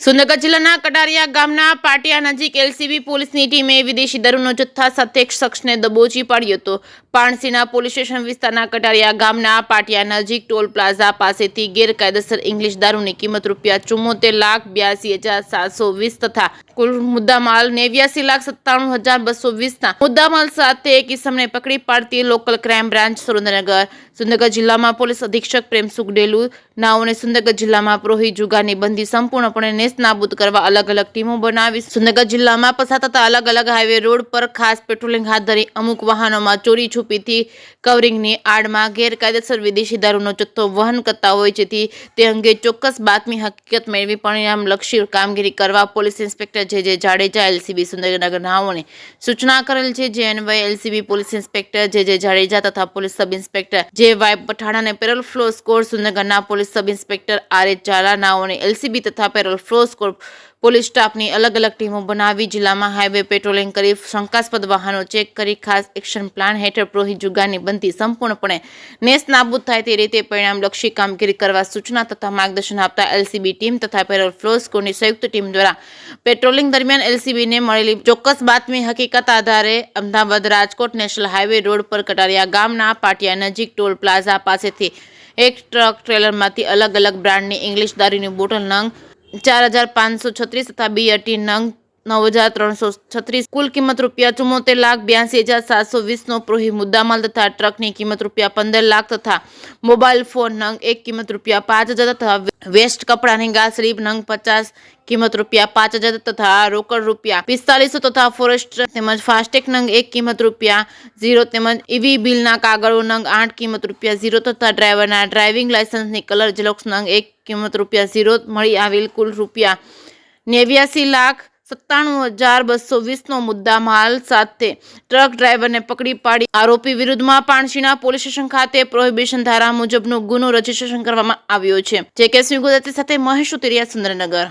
સુરનગર જિલ્લાના કટારિયા ગામના પાટિયા નજીક એલસીબી પોલીસની ટીમે વિદેશી દારૂનો જથ્થા સાથે એક શખ્સને દબોચી પાડ્યો હતો। પાણસીના પોલીસ સ્ટેશન વિસ્તારના કટારિયા ગામના પાટિયા નજીક ટોલ પ્લાઝા પાસેથી ગેરકાયદેસર ઇંગ્લિશ દારૂની કિંમત ₹74,82,720 તથા કુલ મુદ્દામાલ ₹89,97,220ના મુદ્દામાલ સાથે એક ઇસમને પકડી પાડતી લોકલ ક્રાઇમ બ્રાન્ચ સુરનગર જિલ્લામાં પોલીસ અધિક્ષક પ્રેમસુખ ડેલુ નાઓને સુરનગર જિલ્લામાં પ્રોહી જુગારની બંધી સંપૂર્ણપણે નાબૂદ કરવા અલગ અલગ ટીમો બનાવી સુરનગર જિલ્લામાં પસાર થતા અલગ અલગ હાઈવે રોડ પર ખાસ પેટ્રોલિંગ હાથ ધરી અમુક વાહનોમાં ચોરી છુપીથી કવરિંગની આડમાં ગેરકાયદેસર વિદેશી દારૂનો જથ્થો વહન કરતા હોય જેથી તે અંગે ચોક્કસ બાતમી હકીકત મેળવી પરિણામલક્ષી કામગીરી કરવા police inspector J Jadeja LCB Surendranagar નાઓને સૂચના કરેલ છે। જે અન્વયે LCB police inspector J Jadeja તથા police sub inspector J Y Pathan અને પેરોલ ફ્લો સ્કોર સુરેન્દ્રનગરના police sub inspector R H Zala નાઓને એલસીબી તથા પેરોલ ફ્લો સ્કોર પોલીસ સ્ટાફની અલગ અલગ ટીમો બનાવી જિલ્લામાં હાઈવે પેટ્રોલિંગ કરી શંકાસ્પદ વાહનો ચેક કરી ખાસ એક્શન પ્લાન હેઠળ પ્રોહી જુગારની બંધી સંપૂર્ણપણે નાબૂદ થાય તે રીતે પરિણામલક્ષી કામગીરી કરવા સૂચના તથા માર્ગદર્શન આપતા એલસીબી ટીમ તથા પેરોલ ફ્લો સ્કોરની સંયુક્ત ટીમ દ્વારા પેટ્રોલિંગ દરમિયાન એલસીબીને મળેલી ચોક્કસ બાતમી હકીકત આધારે Ahmedabad Rajkot national highway road પર કટારિયા ગામના પાટિયા નજીક ટોલ પ્લાઝા પાસેથી એક ટ્રક ટ્રેલરમાંથી અલગ અલગ બ્રાન્ડની ઇંગ્લિશ દારૂની બોટલ નંગ 4,536 તથા બી80 નંગ 9,336 કુલ કિંમત ₹74,82,720નો પ્રોહી મુદ્દામાલ તથા ટ્રકની કિંમત ₹15 લાખ તથા મોબાઈલ ફોન નંગ એક કિંમત ₹5,000 તથા વેસ્ટ કપડાની ગાસડી નંગ 50 કિંમત ₹5,000 તથા રોકડ ₹4500 તથા ફોરેસ્ટ તેમજ ફાસ્ટેગ નંગ એક કિંમત ₹0 તેમજ ઈવી બિલના કાગળો નંગ 8 કિંમત ₹0 તથા ડ્રાઈવરના ડ્રાઇવિંગ લાયસન્સની કલર ઝેરોક્સ નંગ એક કિંમત ₹0 મળી આવેલ કુલ ₹89,97,220નો મુદ્દામાલ સાથે ટ્રક ડ્રાઈવરને પકડી પાડી આરોપી વિરુદ્ધમાં પાણસીના પોલીસ સ્ટેશન ખાતે પ્રોહિબિશન ધારા મુજબનો ગુનો રજીસ્ટ્રેશન કરવામાં આવ્યો છે। જે કેસની ગુજરાતી સાથે મહેશ ઉતરિયા સુરેન્દ્રનગર।